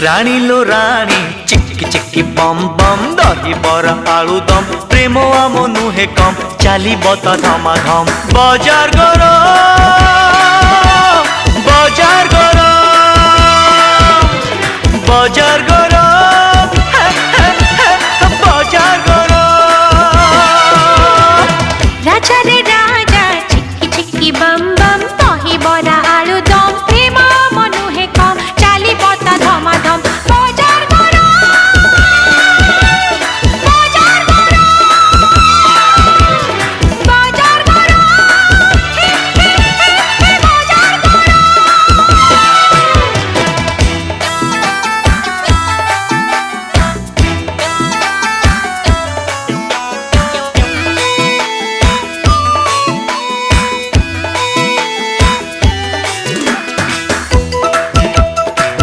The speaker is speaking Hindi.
राणी लो राणी चिक्की चिक्की बम बम दही बरा आलू दम प्रेम आम नुहे कम चाली बता धमा धम बाजार गरम बाजार गरम बाजार